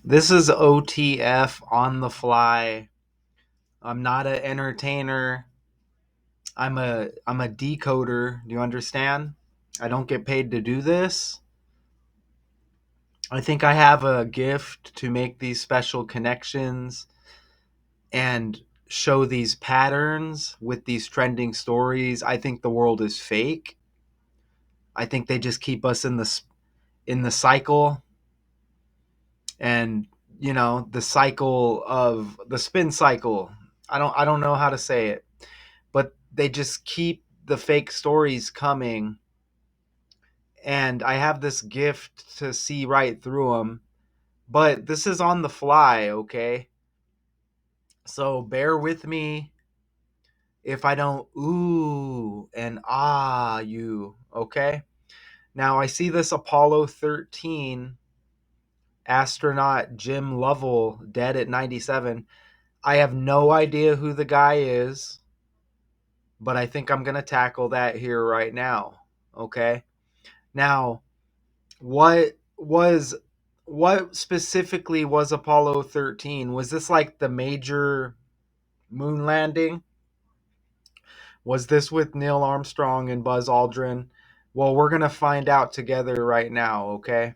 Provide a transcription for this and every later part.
This is OTF on the fly. I'm not an entertainer. I'm a decoder. Do you understand? I don't get paid to do this. I think I have a gift to make these special connections and show these patterns with these trending stories. I think the world is fake. I think they just keep us in the cycle, and the cycle of the spin cycle. I don't know how to say it, but they just keep the fake stories coming, and I have this gift to see right through them. But this is on the fly, okay? So bear with me if I don't ooh and ah you, okay? Now I see this Apollo 13 astronaut Jim Lovell dead at 97. I have no idea who the guy is, but I think I'm going to tackle that here right now, okay? Now, was what specifically was Apollo 13? Was this like the major moon landing? Was this with Neil Armstrong and Buzz Aldrin? Well, we're going to find out together right now, okay?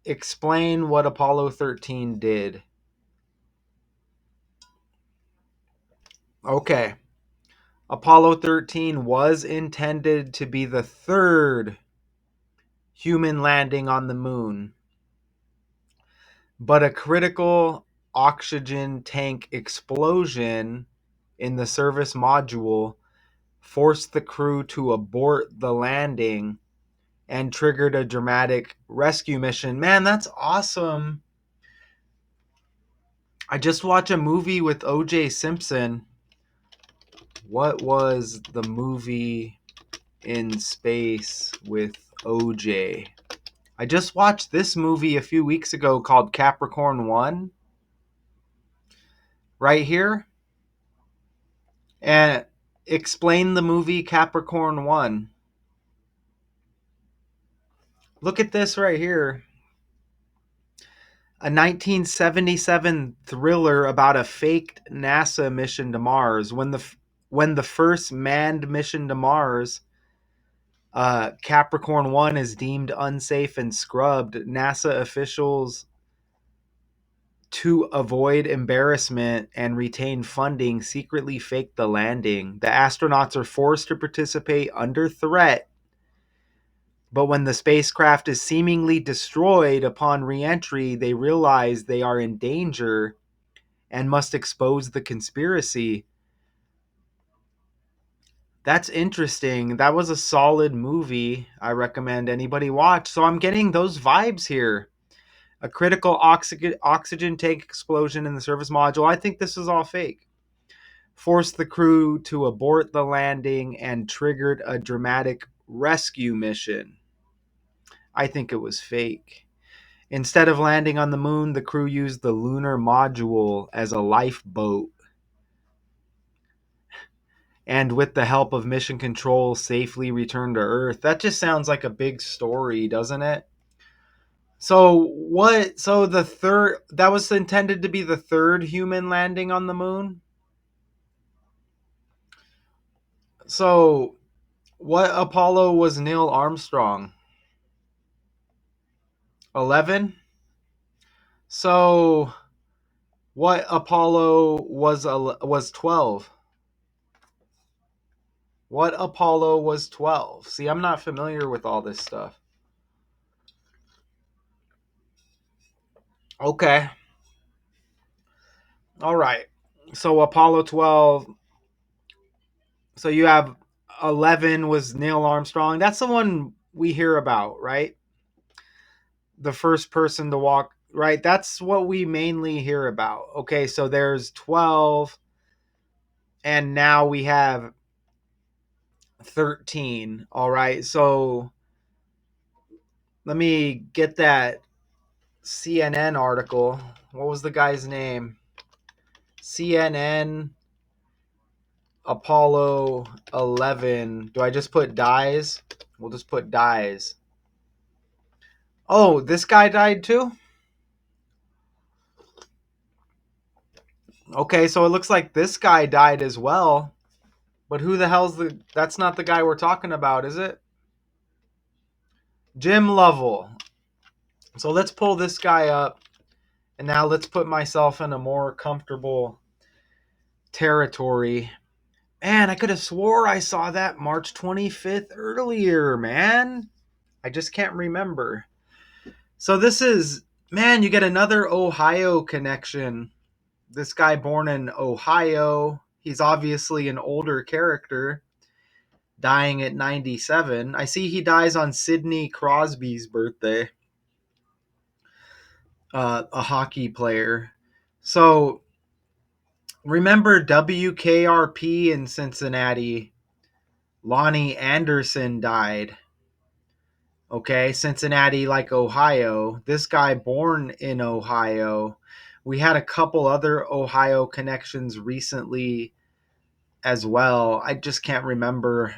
Explain what Apollo 13 did. Okay. Apollo 13 was intended to be the third human landing on the moon, but a critical oxygen tank explosion in the service module forced the crew to abort the landing and triggered a dramatic rescue mission. Man, that's awesome. I just watched a movie with OJ Simpson. What was the movie in space with OJ? I just watched this movie a few weeks ago called Capricorn 1 right here. And explain the movie Capricorn 1. Look at this right here. A 1977 thriller about a faked NASA mission to Mars. When the first manned mission to Mars, Capricorn 1 is deemed unsafe and scrubbed. NASA officials, to avoid embarrassment and retain funding, secretly faked the landing. The astronauts are forced to participate under threat, but when the spacecraft is seemingly destroyed upon re-entry, they realize they are in danger and must expose the conspiracy. That's interesting. That was a solid movie. I recommend anybody watch. So I'm getting those vibes here. A critical oxygen tank explosion in the service module. I think this is all fake. Forced the crew to abort the landing and triggered a dramatic rescue mission. I think it was fake. Instead of landing on the moon, the crew used the lunar module as a lifeboat, and with the help of mission control, safely returned to Earth. That just sounds like a big story, doesn't it? So what? So the third, that was intended to be the third human landing on the moon. So what Apollo was Neil Armstrong? 11. So what Apollo was 12? What Apollo was 12? See, I'm not familiar with all this stuff. Okay. All right. So Apollo 12. So you have 11 was Neil Armstrong. That's the one we hear about, right? The first person to walk, right? That's what we mainly hear about. Okay, so there's 12, and now we have 13. All right. So let me get that CNN article. What was the guy's name? CNN Apollo 11. Do I just put dies? We'll just put dies. Oh, this guy died too? Okay, so it looks like this guy died as well. But who the hell's the... That's not the guy we're talking about, is it? Jim Lovell. So let's pull this guy up. And now let's put myself in a more comfortable territory. Man, I could have swore I saw that March 25th earlier, man. I just can't remember. So this is... Man, you get another Ohio connection. This guy born in Ohio. He's obviously an older character, dying at 97. I see he dies on Sidney Crosby's birthday, a hockey player. So remember WKRP in Cincinnati? Lonnie Anderson died. Okay, Cincinnati, like Ohio. This guy born in Ohio. We had a couple other Ohio connections recently as well. I just can't remember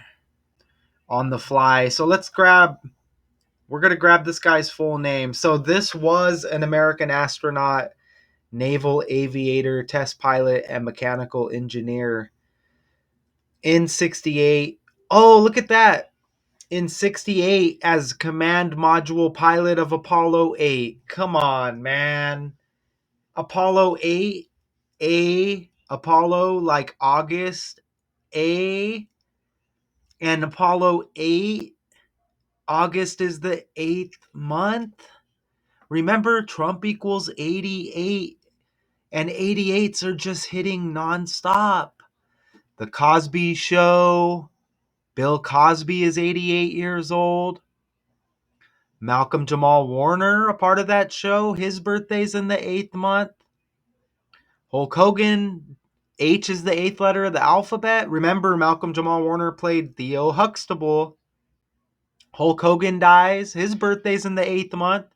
on the fly. So we're going to grab this guy's full name. So this was an American astronaut, naval aviator, test pilot, and mechanical engineer in 68. Oh, look at that. In 68 as command module pilot of Apollo 8. Come on, man. Apollo 8, Apollo like August, and Apollo 8, August is the 8th month. Remember, Trump equals 88, and 88s are just hitting nonstop. The Cosby Show, Bill Cosby is 88 years old. Malcolm Jamal Warner, a part of that show, his birthday's in the 8th month. Hulk Hogan, H is the 8th letter of the alphabet. Remember, Malcolm Jamal Warner played Theo Huxtable. Hulk Hogan dies. His birthday's in the 8th month.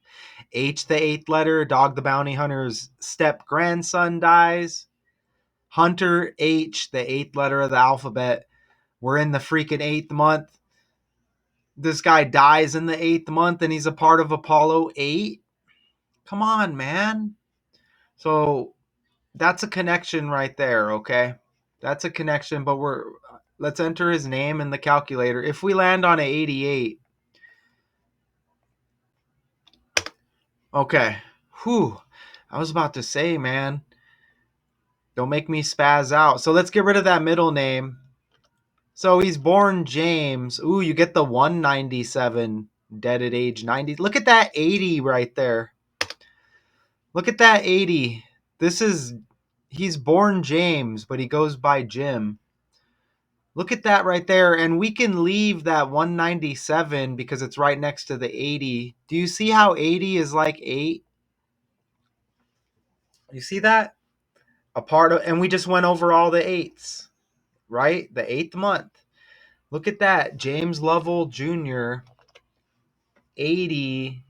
H, the 8th letter. Dog the Bounty Hunter's step grandson dies. Hunter H, the 8th letter of the alphabet. We're in the freaking 8th month. This guy dies in the 8th month and he's a part of Apollo 8. Come on, man. So that's a connection right there, okay? That's a connection, but let's enter his name in the calculator. If we land on a 88, okay. Whew. I was about to say, man, don't make me spaz out. So let's get rid of that middle name. So he's born James. Ooh, you get the 197, dead at age 90. Look at that 80 right there. Look at that 80. He's born James, but he goes by Jim. Look at that right there. And we can leave that 197 because it's right next to the 80. Do you see how 80 is like 8? You see that? And we just went over all the 8s, right? The 8th month. Look at that. James Lovell Jr., 80,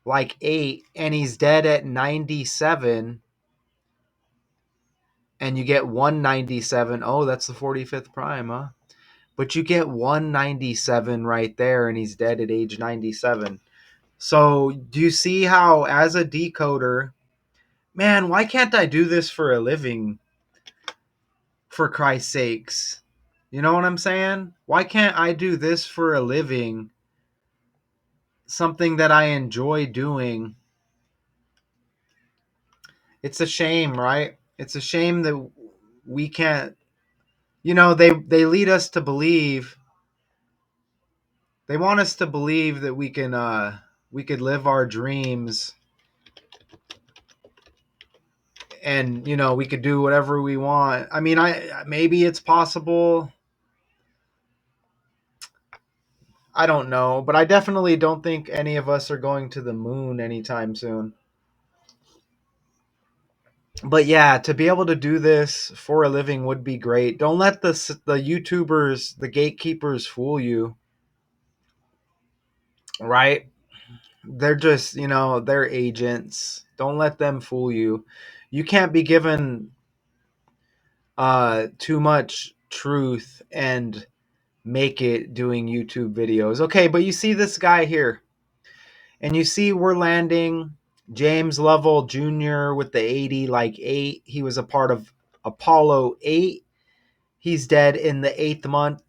like 8, and he's dead at 97. And you get 197. Oh, that's the 45th prime, huh? But you get 197 right there, and he's dead at age 97. So do you see how, as a decoder, man, why can't I do this for a living, for Christ's sakes? You know what I'm saying? Why can't I do this for a living? Something that I enjoy doing. It's a shame, right? It's a shame that we can't, they lead us to believe, they want us to believe that we could live our dreams and we could do whatever we want. I mean, maybe it's possible. I don't know, but I definitely don't think any of us are going to the moon anytime soon. But yeah, to be able to do this for a living would be great. Don't let the YouTubers, the gatekeepers fool you. Right? They're just, they're agents. Don't let them fool you. You can't be given too much truth and make it doing YouTube videos. Okay, but you see this guy here. And you see we're landing James Lovell Jr. with the 80, like 8. He was a part of Apollo 8. He's dead in the 8th month,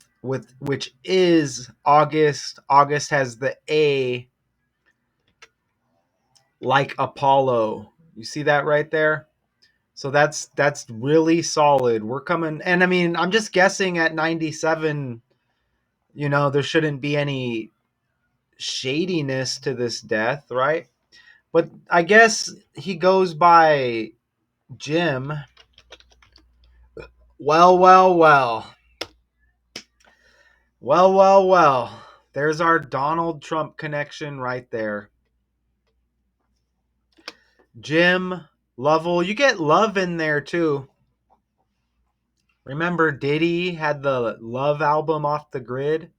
which is August. August has the A like Apollo. You see that right there? So that's really solid. We're coming, and I mean, I'm just guessing at 97, there shouldn't be any shadiness to this death, right? But I guess he goes by Jim. Well, well, well. Well, well, well. There's our Donald Trump connection right there. Jim Lovell. You get Love in there too. Remember Diddy had the Love album Off the Grid?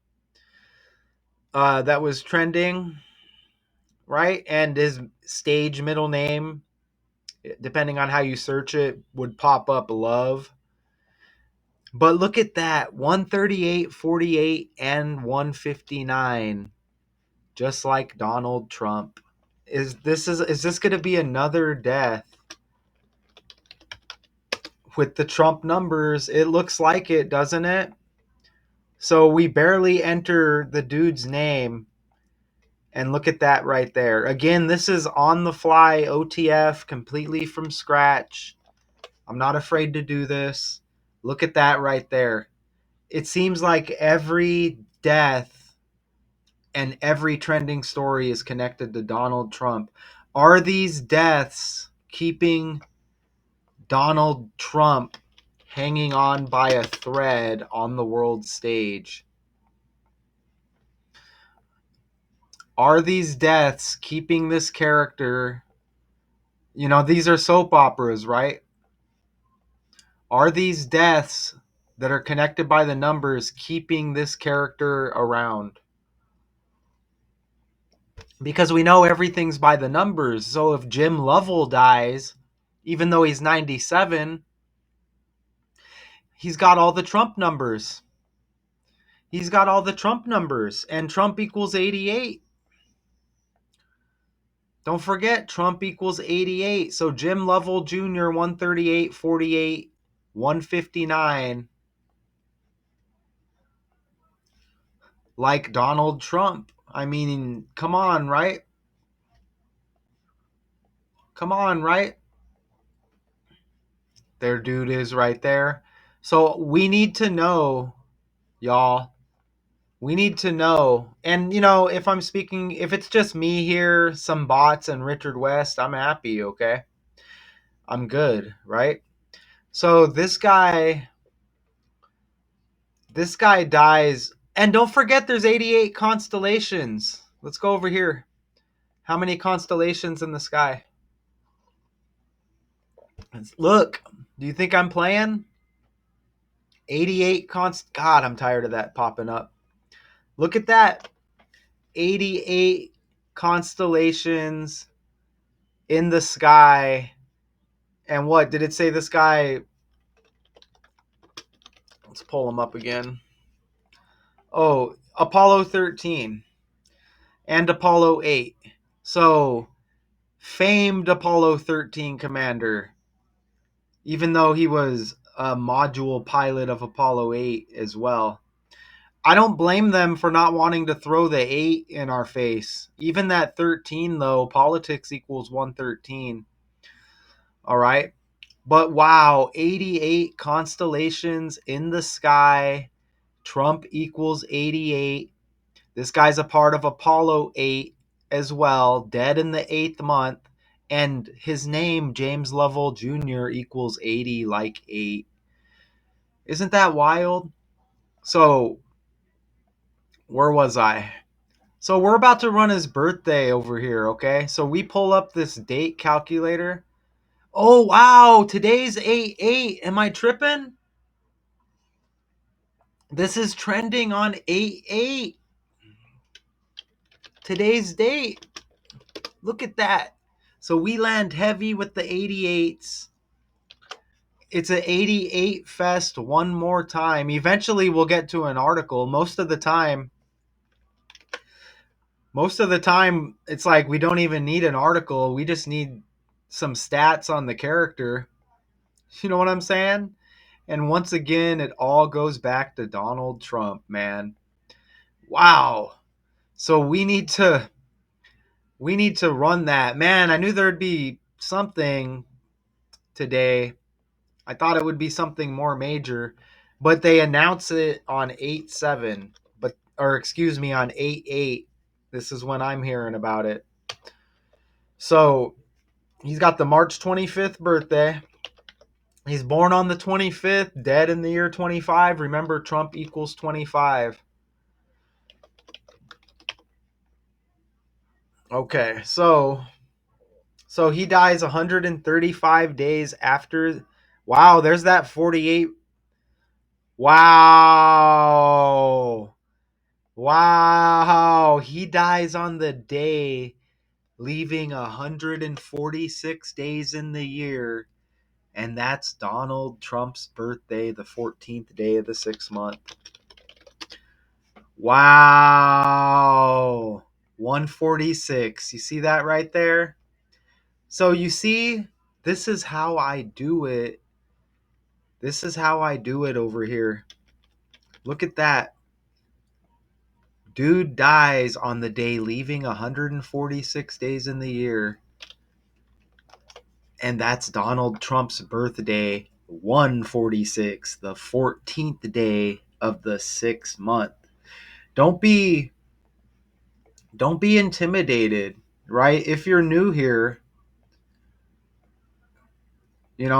That was trending, right? And his stage middle name, depending on how you search it, would pop up Love. But look at that, 138, 48, and 159, just like Donald Trump. Is this going to be another death with the Trump numbers? It looks like it, doesn't it? So we barely enter the dude's name, and look at that right there. Again, this is on the fly OTF, completely from scratch. I'm not afraid to do this. Look at that right there. It seems like every death and every trending story is connected to Donald Trump. Are these deaths keeping Donald Trump hanging on by a thread on the world stage? Are these deaths keeping this character? These are soap operas, right? Are these deaths that are connected by the numbers keeping this character around? Because we know everything's by the numbers. So if Jim Lovell dies, even though he's 97, he's got all the Trump numbers. He's got all the Trump numbers, and Trump equals 88. Don't forget, Trump equals 88. So Jim Lovell Jr., 138, 48, 159. Like Donald Trump. I mean, come on, right? Come on, right? Their dude is right there. So we need to know, y'all. We need to know. And, if it's just me here, some bots, and Richard West, I'm happy, okay? I'm good, right? So this guy dies. And don't forget there's 88 constellations. Let's go over here. How many constellations in the sky? Look, do you think I'm playing? 88 God, I'm tired of that popping up. Look at that. 88 constellations in the sky. And what did it say the sky? Let's pull them up again. Oh, Apollo 13 and Apollo 8. So, famed Apollo 13 commander, even though he was a module pilot of Apollo 8 as well. I don't blame them for not wanting to throw the 8 in our face. Even that 13, though, politics equals 113. All right. But wow, 88 constellations in the sky. Trump equals 88. This guy's a part of Apollo 8 as well, dead in the 8th month. And his name, James Lovell Jr., equals 80 like 8. Isn't that wild? So, where was I? So, we're about to run his birthday over here, okay? So, we pull up this date calculator. Oh, wow, today's 8/8. Am I tripping? This is trending on 8/8. Today's date. Look at that. So we land heavy with the 88s. It's an 88 fest one more time. Eventually we'll get to an article. Most of the time it's like we don't even need an article. We just need some stats on the character. You know what I'm saying? And once again, it all goes back to Donald Trump, man. Wow. So we need to run that. Man, I knew there'd be something today. I thought it would be something more major, but they announced it on 8/7, but or excuse me, on 8/8. This is when I'm hearing about it. So, he's got the March 25th birthday. He's born on the 25th, dead in the year 25. Remember, Trump equals 25. Okay, so he dies 135 days after. Wow, there's that 48. Wow. Wow. He dies on the day, leaving 146 days in the year. And that's Donald Trump's birthday, the 14th day of the 6th month. Wow. 146. You see that right there? So you see, this is how I do it. This is how I do it over here. Look at that. Dude dies on the day leaving 146 days in the year. And that's Donald Trump's birthday, 146, the 14th day of the 6th month. Don't be intimidated, right? If you're new here,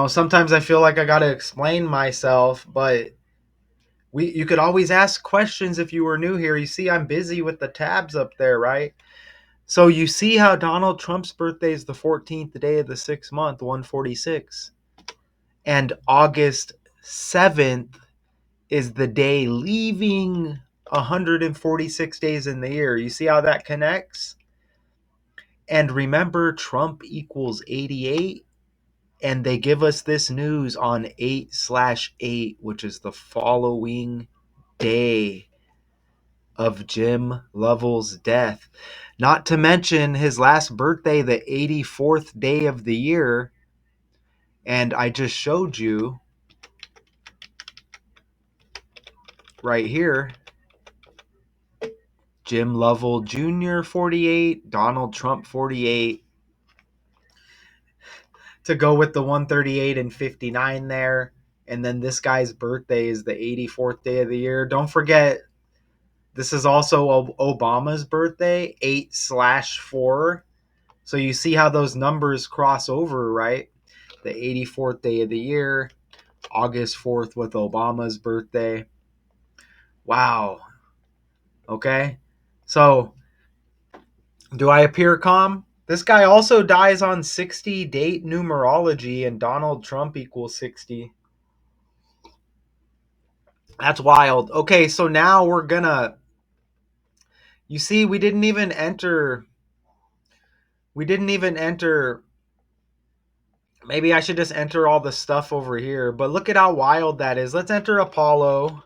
sometimes I feel like I got to explain myself, but you could always ask questions if you were new here. You see I'm busy with the tabs up there, right? So you see how Donald Trump's birthday is the 14th day of the 6th month, 146. And August 7th is the day leaving 146 days in the year. You see how that connects? And remember, Trump equals 88. And they give us this news on 8/8, which is the following day of Jim Lovell's death. Not to mention his last birthday, the 84th day of the year. And I just showed you right here Jim Lovell Jr. 48, Donald Trump 48. To go with the 138 and 59 there. And then this guy's birthday is the 84th day of the year. Don't forget, this is also Obama's birthday, 8/4. So you see how those numbers cross over, right? The 84th day of the year, August 4th with Obama's birthday. Wow. Okay. So, do I appear calm? This guy also dies on 60 date numerology, and Donald Trump equals 60. That's wild. Okay, so now we're gonna. You see, we didn't even enter. We didn't even enter. Maybe I should just enter all the stuff over here. But look at how wild that is. Let's enter Apollo.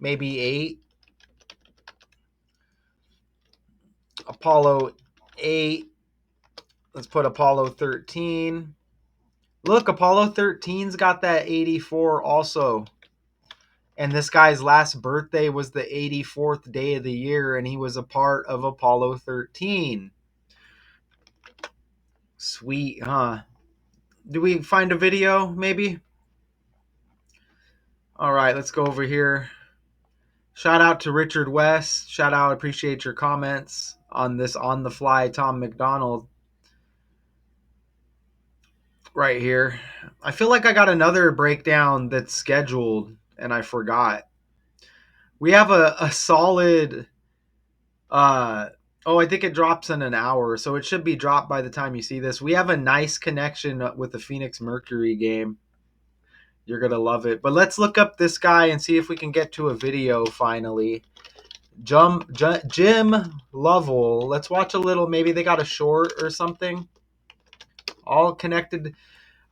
Maybe 8. Apollo 8. Let's put Apollo 13. Look, Apollo 13's got that 84 also. And this guy's last birthday was the 84th day of the year, and he was a part of Apollo 13. Sweet, huh? Do we find a video, maybe? All right, let's go over here. Shout out to Richard West. Shout out, appreciate your comments on this on the fly Tom McDonald right here. I feel like I got another breakdown that's scheduled and I forgot. We have a solid I think it drops in an hour, so it should be dropped by the time you see this. We have a nice connection with the Phoenix Mercury game. You're going to love it. But let's look up this guy and see if we can get to a video finally. Jim Lovell. Let's watch a little. Maybe they got a short or something. All connected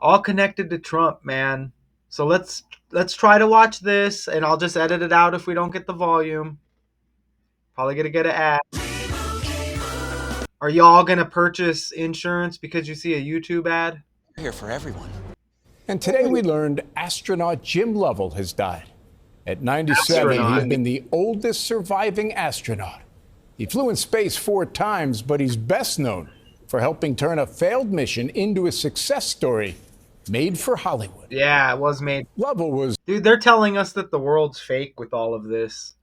to Trump, man. So let's try to watch this, and I'll just edit it out if we don't get the volume. Probably gonna get an ad. Are y'all gonna purchase insurance because you see a YouTube ad? Here for everyone. And today we learned astronaut Jim Lovell has died. At 97, Astronaut. he'd been the oldest surviving astronaut. He flew in space 4 times, but he's best known for helping turn a failed mission into a success story made for Hollywood. Yeah, it was made. Lovell was... Dude, they're telling us that the world's fake with all of this.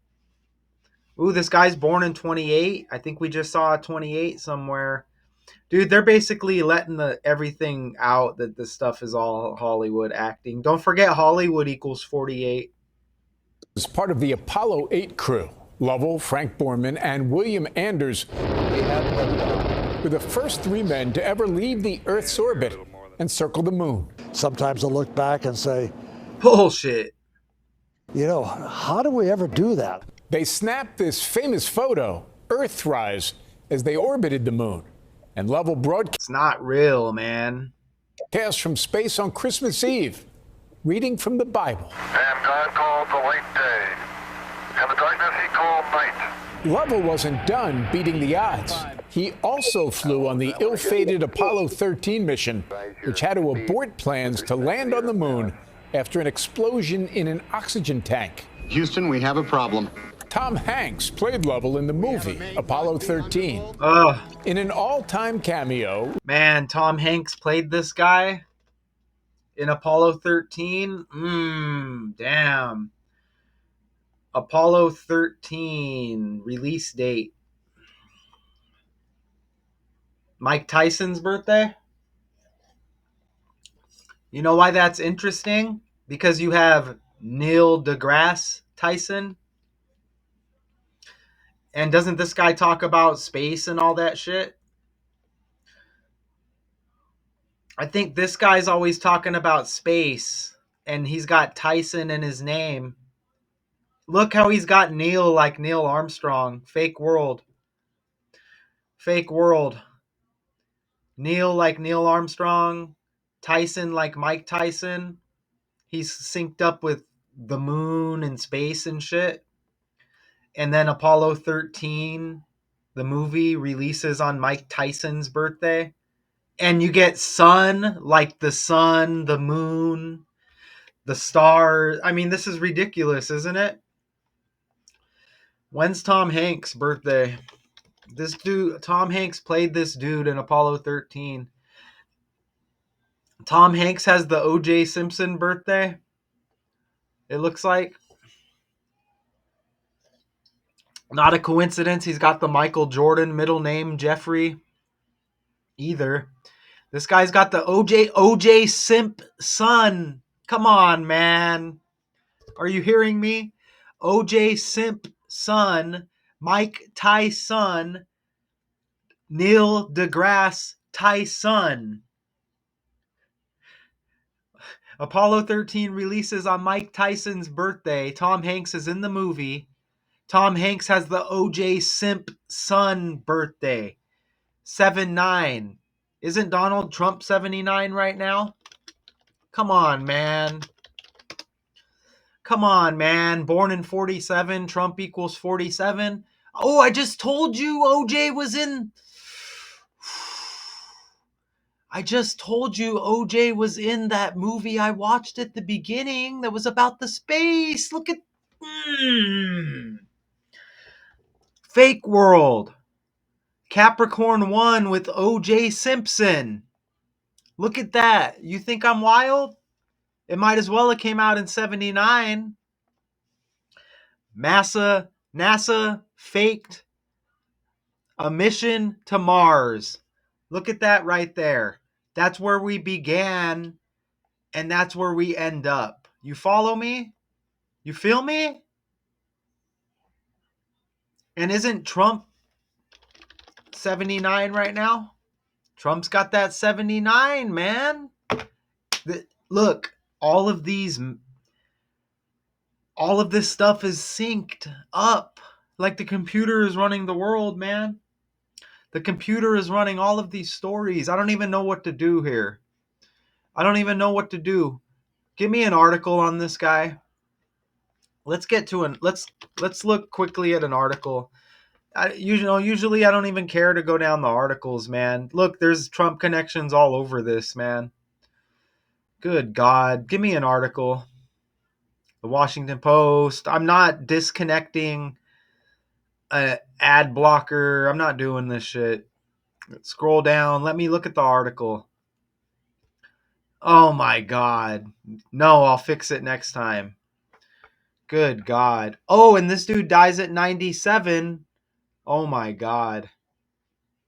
Ooh, this guy's born in 28. I think we just saw a 28 somewhere. Dude, they're basically letting everything out that this stuff is all Hollywood acting. Don't forget Hollywood equals 48. was part of the Apollo 8 crew. Lovell, Frank Borman, and William Anders were the first 3 men to ever leave the Earth's orbit and circle the moon. Sometimes I look back and say, Bullshit. you know, how do we ever do that? They snapped this famous photo, Earthrise, as they orbited the moon. And Lovell broadcast It's not real, man. from space on Christmas Eve, reading from the Bible. And God called the light day, and the darkness he called night. Lovell wasn't done beating the odds. He also flew on the ill-fated Apollo 13 mission, which had to abort plans to land on the moon after an explosion in an oxygen tank. Houston, we have a problem. Tom Hanks played Lovell in the movie Apollo 13. Ugh. In an all-time cameo, Man, Tom Hanks played this guy in Apollo 13. Damn. Apollo 13 release date. Mike Tyson's birthday. You know why that's interesting? Because you have Neil deGrasse Tyson. And doesn't this guy talk about space and all that shit? I think this guy's always talking about space, and he's got Tyson in his name. Look how he's got Neil like Neil Armstrong. Fake world. Fake world. Neil like Neil Armstrong. Tyson like Mike Tyson. He's synced up with the moon and space and shit. And then Apollo 13, the movie, releases on Mike Tyson's birthday. And you get sun, like the sun, the moon, the stars. I mean, this is ridiculous, isn't it? When's Tom Hanks' birthday? This dude, Tom Hanks played this dude in Apollo 13. Tom Hanks has the O.J. Simpson birthday, it looks like. Not a coincidence. He's got the Michael Jordan middle name, Jeffrey, either. This guy's got the O.J. Simpson. Come on, man. Are you hearing me? O.J. Simpson, Mike Tyson, Neil deGrasse Tyson. Apollo 13 releases on Mike Tyson's birthday. Tom Hanks is in the movie. Tom Hanks has the O.J. Simpson birthday. 79. Isn't Donald Trump 79 right now? Come on, man. Come on, man. Born in 47, Trump equals 47. Oh, I just told you O.J. was in... I just told you O.J. was in that movie I watched at the beginning that was about the space. Look at... Fake world. Capricorn 1 with O.J. Simpson. Look at that. You think I'm wild? It might as well have came out in 79. NASA faked a mission to Mars. Look at that right there. That's where we began, and that's where we end up. You follow me? You feel me? And isn't Trump 79 right now? Trump's got that 79, man. Look, all of this stuff is synced up. Like the computer is running the world, man. The computer is running all of these stories. I don't even know what to do here. I don't even know what to do. Give me an article on this guy. Let's look quickly at an article. Usually I don't even care to go down the articles, man. Look, there's Trump connections all over this, man. Good God. Give me an article. The Washington Post. I'm not disconnecting an ad blocker. I'm not doing this shit. Scroll down. Let me look at the article. Oh my God. No, I'll fix it next time. Good God. Oh, and this dude dies at 97. Oh my God.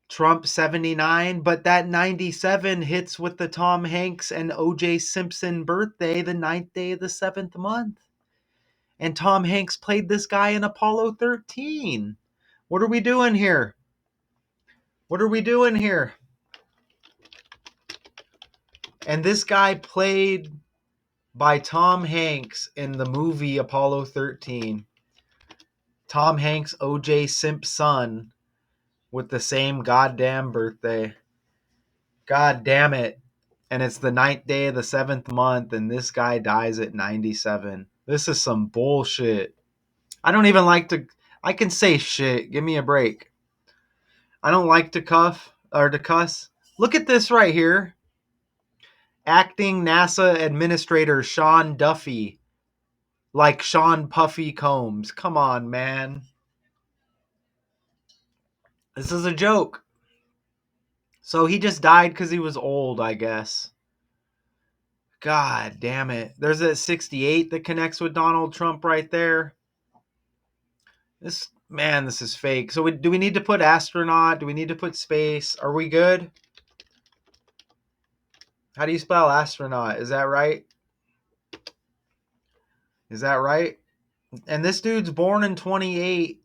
Trump 79, but that 97 hits with the Tom Hanks and OJ Simpson birthday, the 9th day of the 7th month. And Tom Hanks played this guy in Apollo 13. What are we doing here? What are we doing here? And this guy played by Tom Hanks in the movie Apollo 13. Tom Hanks, OJ Simpson, with the same goddamn birthday. God damn it. And it's the 9th day of the 7th month, and this guy dies at 97. This is some bullshit. I don't even like to... I can say shit. Give me a break. I don't like to cuss. Look at this right here. Acting NASA Administrator Sean Duffy. Like Sean Puffy Combs. Come on, man. This is a joke. So he just died because he was old, I guess. God damn it. There's a 68 that connects with Donald Trump right there. This is fake. So do we need to put astronaut? Do we need to put space? Are we good? How do you spell astronaut? Is that right? Is that right? And this dude's born in 28.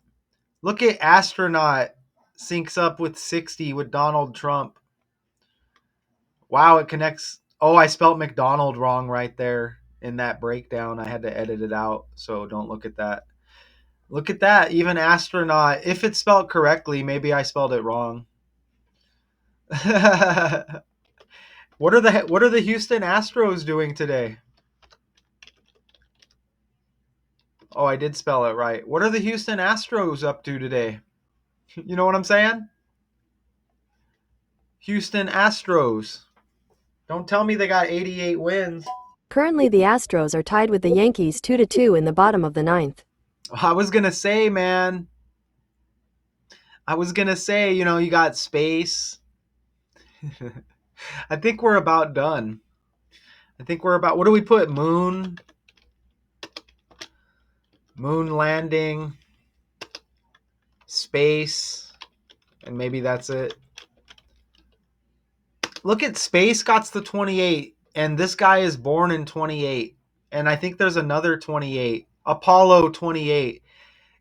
Look at astronaut syncs up with 60 with Donald Trump. Wow, it connects. Oh, I spelled McDonald wrong right there in that breakdown. I had to edit it out, so don't look at that. Look at that. Even astronaut. If it's spelled correctly, maybe I spelled it wrong. What are the Houston Astros doing today? Oh, I did spell it right. What are the Houston Astros up to today? You know what I'm saying? Houston Astros. Don't tell me they got 88 wins. Currently, the Astros are tied with the Yankees 2-2 in the bottom of the ninth. I was going to say, man. You got space. I think we're about done. What do we put? Moon landing, space, and maybe that's it. Look at space got the 28, and this guy is born in 28. And I think there's another 28, Apollo 28.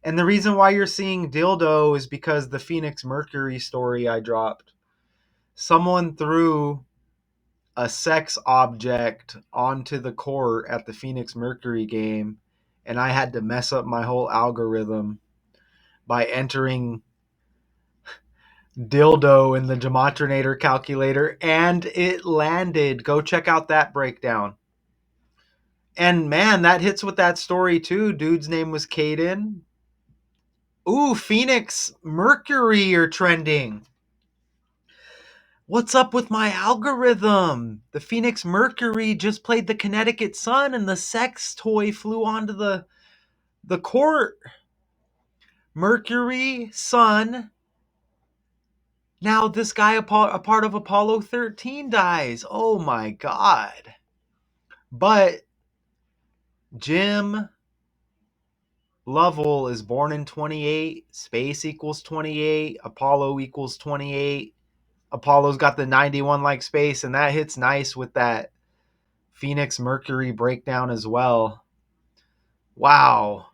And the reason why you're seeing dildo is because the Phoenix Mercury story I dropped. Someone threw a sex object onto the court at the Phoenix Mercury game, and I had to mess up my whole algorithm by entering dildo in the gematria calculator, and it landed. Go check out that breakdown. And man, that hits with that story too. Dude's name was Caden. Ooh, Phoenix Mercury are trending. What's up with my algorithm? The Phoenix Mercury just played the Connecticut Sun, and the sex toy flew onto the court. Mercury, Sun. Now this guy, a part of Apollo 13, dies. Oh my God. But Jim Lovell is born in 28. Space equals 28. Apollo equals 28. Apollo's got the 91 like space, and that hits nice with that Phoenix Mercury breakdown as well. Wow.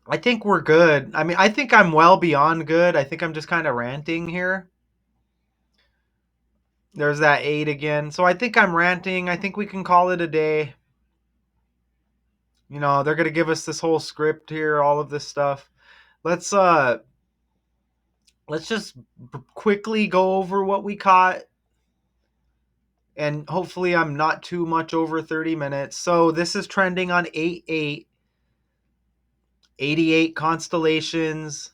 I think we're good. I mean, I think I'm well beyond good. I think I'm just kind of ranting here. There's that 8 again. So I think I'm ranting. I think we can call it a day. You know, they're going to give us this whole script here, all of this stuff. Let's just quickly go over what we caught. And hopefully I'm not too much over 30 minutes. So this is trending on 8/8. 88 constellations.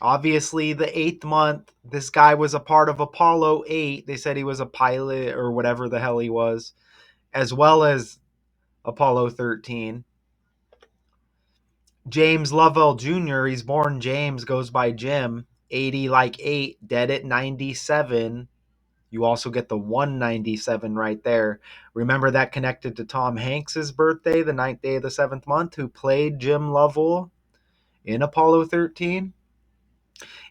Obviously, the 8th month, this guy was a part of Apollo 8. They said he was a pilot or whatever the hell he was. as well as Apollo 13. James Lovell Jr., he's born James, goes by Jim, 80 like 8, dead at 97. You also get the 197 right there. Remember that connected to Tom Hanks's birthday, the 9th day of the 7th month, who played Jim Lovell in Apollo 13.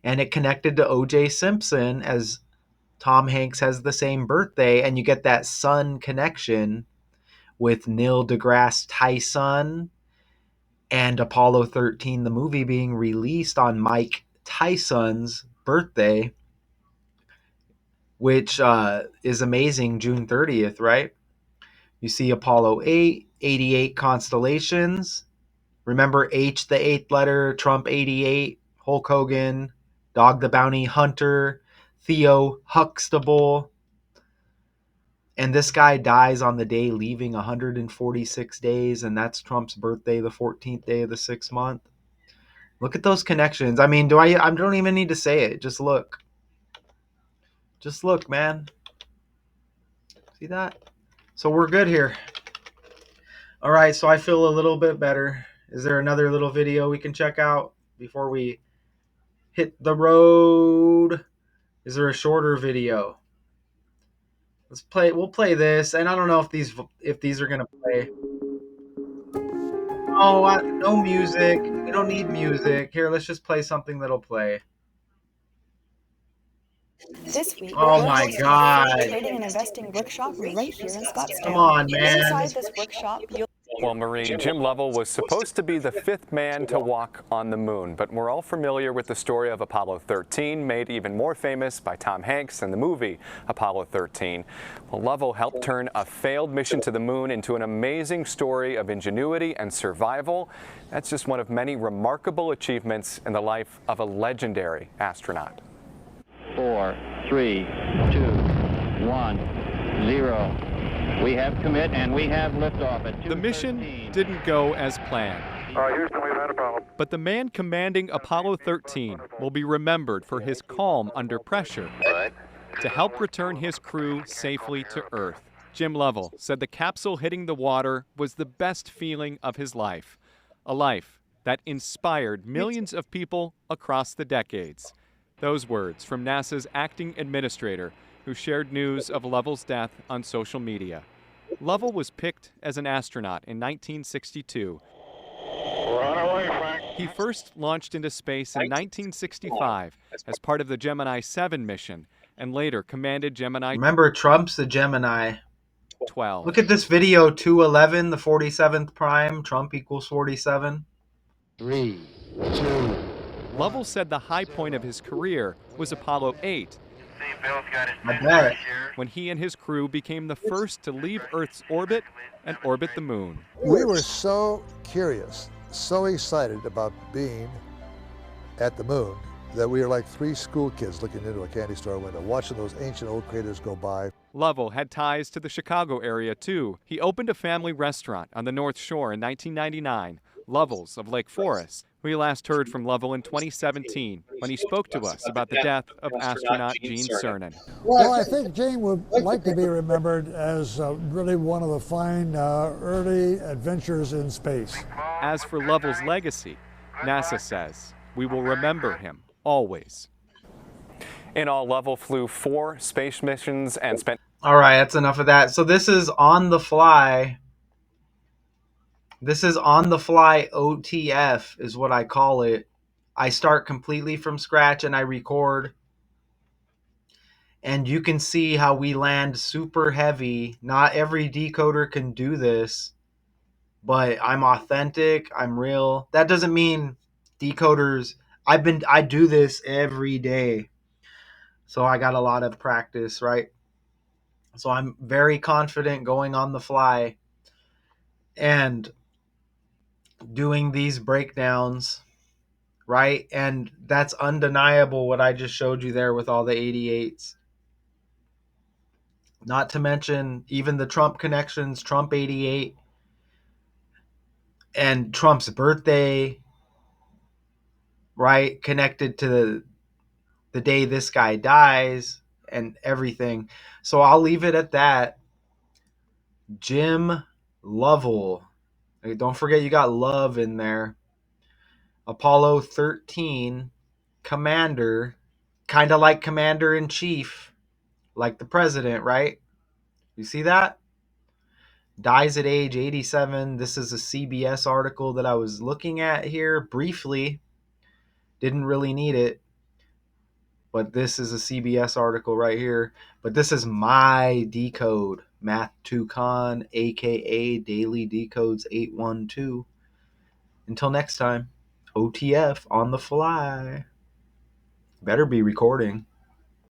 And it connected to O.J. Simpson, as Tom Hanks has the same birthday. And you get that son connection with Neil deGrasse Tyson and Apollo 13, the movie, being released on Mike Tyson's birthday, which is amazing, June 30th, right? You see Apollo 8, 88 constellations. Remember H, the eighth letter, Trump 88, Hulk Hogan, Dog the Bounty Hunter, Theo Huxtable. And this guy dies on the day leaving 146 days, and that's Trump's birthday, the 14th day of the 6th month. Look at those connections. I mean, I don't even need to say it. Just look. Just look, man. See that? So we're good here. All right, so I feel a little bit better. Is there another little video we can check out before we hit the road? Is there a shorter video? Let's play. We'll play this, and I don't know if these are gonna play. Oh, no music. We don't need music. Here, let's just play something that'll play. This week, Oh we're my hosting a God. free trading and investing workshop right here in Scottsdale. Come on, man. Inside this workshop, you'll Well, Marine, Jim Lovell was supposed to be the 5th man to walk on the moon, but we're all familiar with the story of Apollo 13, made even more famous by Tom Hanks in the movie Apollo 13. Well, Lovell helped turn a failed mission to the moon into an amazing story of ingenuity and survival. That's just one of many remarkable achievements in the life of a legendary astronaut. 4, 3, 2, 1, 0. We have commit and we have liftoff at 2:13. The mission didn't go as planned. Houston, we've had a problem. But the man commanding Apollo 13 will be remembered for his calm under pressure to help return his crew safely to Earth. Jim Lovell said the capsule hitting the water was the best feeling of his life, a life that inspired millions of people across the decades. Those words from NASA's acting administrator, who shared news of Lovell's death on social media. Lovell was picked as an astronaut in 1962. Run away, Frank. He first launched into space in 1965 as part of the Gemini 7 mission, and later commanded Gemini Remember, Trump's the Gemini. 12. Look at this video, 211, the 47th prime. Trump equals 47. 3, 2. Lovell said the high point of his career was Apollo 8, I bet. when he and his crew became the first to leave Earth's orbit and orbit the moon. We were so curious, so excited about being at the moon that we were like 3 school kids looking into a candy store window, watching those ancient old craters go by. Lovell had ties to the Chicago area, too. He opened a family restaurant on the North Shore in 1999, Lovell's of Lake Forest. We last heard from Lovell in 2017 when he spoke to us about the death of astronaut Gene Cernan. Well, I think Gene would like to be remembered as really one of the fine early adventures in space. As for Lovell's legacy, NASA says we will remember him always. In all, Lovell flew 4 space missions and spent... All right, that's enough of that. So this is on the fly. This is on the fly OTF is what I call it. I start completely from scratch and I record. And you can see how we land super heavy. Not every decoder can do this, but I'm authentic, I'm real. That doesn't mean decoders. I do this every day. So I got a lot of practice, right? So I'm very confident going on the fly and doing these breakdowns, right? And that's undeniable what I just showed you there with all the 88s. Not to mention even the Trump connections, Trump 88 and Trump's birthday, right? Connected to the day this guy dies and everything. So I'll leave it at that. Jim Lovell. Hey, don't forget you got love in there. Apollo 13 commander, kind of like commander in chief, like the president, right? You see that? Dies at age 87. This is a CBS article that I was looking at here briefly. Didn't really need it, but this is a CBS article right here. But this is my decode, Math 2 Con, aka Daily Decodes 812. Until next time, OTF on the fly. Better be recording.